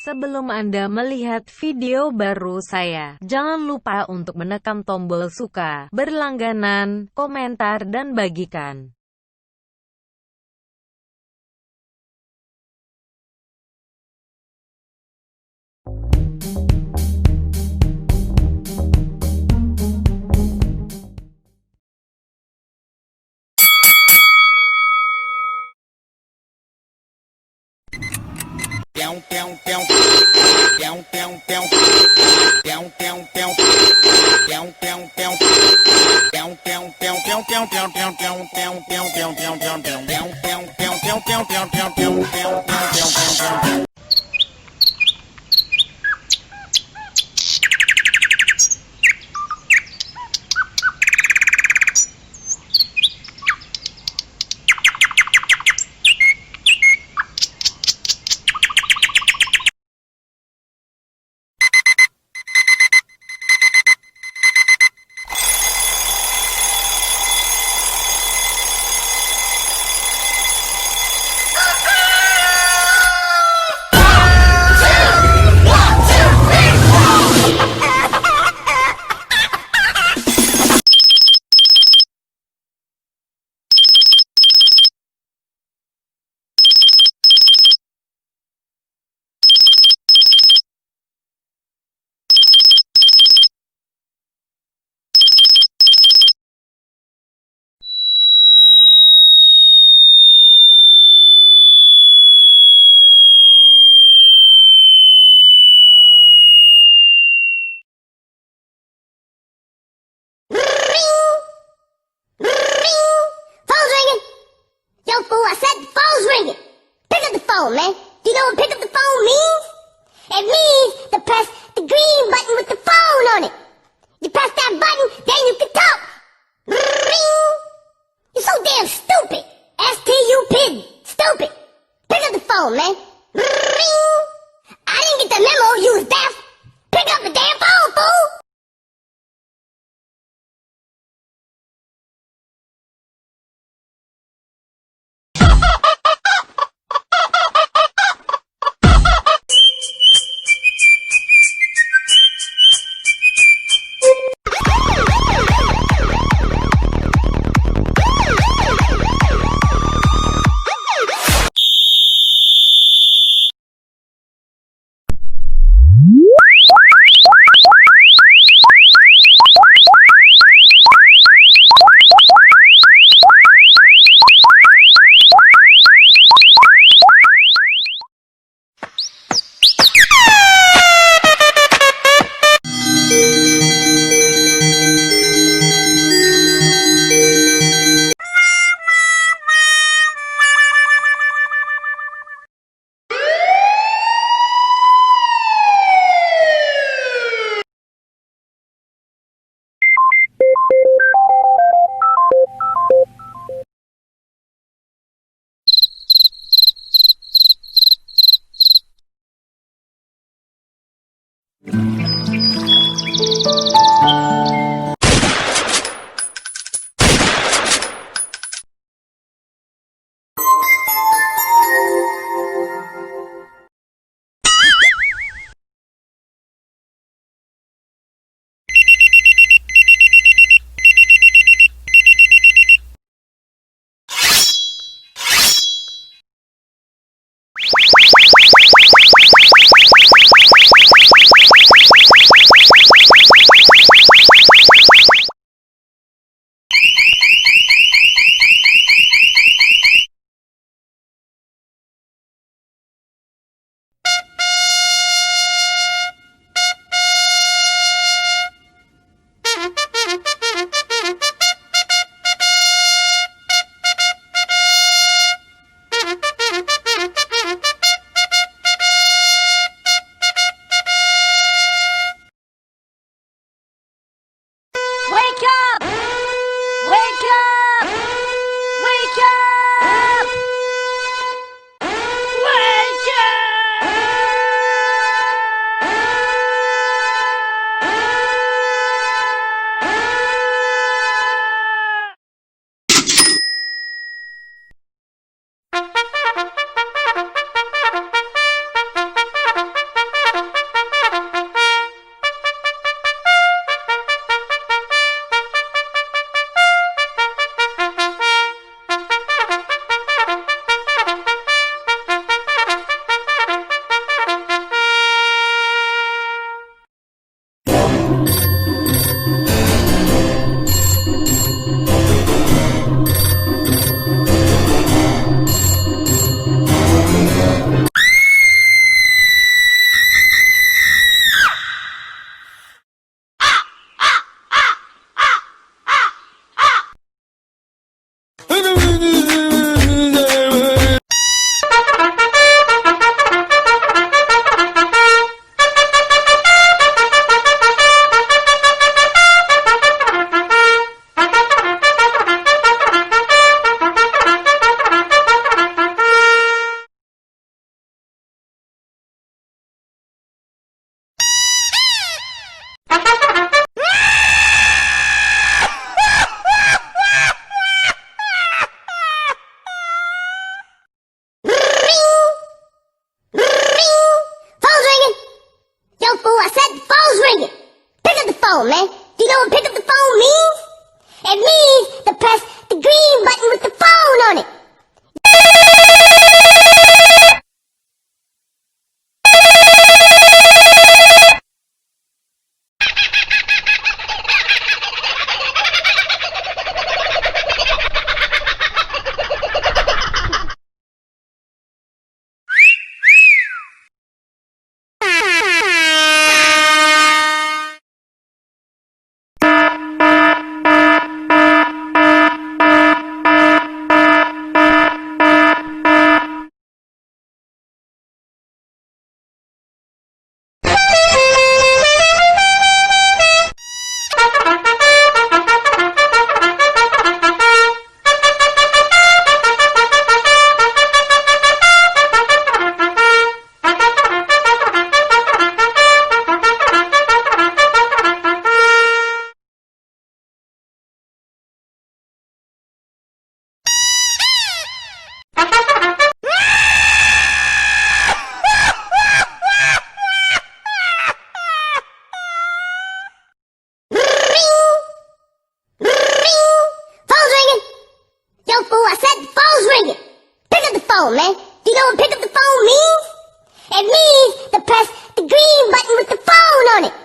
Sebelum Anda melihat video baru saya, jangan lupa untuk menekan tombol suka, berlangganan, komentar dan bagikan. I said the phone's ringing. Pick up the phone, man. Do you know what pick up the phone means? It means to press the green button with the phone on it. You press that button, then you can talk. Ring. You're so damn stupid. S-T-U-P-I-D. Stupid. Pick up the phone, man. Ring. I didn't get the memo you was deaf. Pick up the damn phone, fool. phone, man. Do you know what pick up the phone means? It means to press the green button with the phone on it. Yo, fool, I said the phone's ringing. Pick up the phone, man. Do you know what pick up the phone means? It means to press the green button with the phone on it.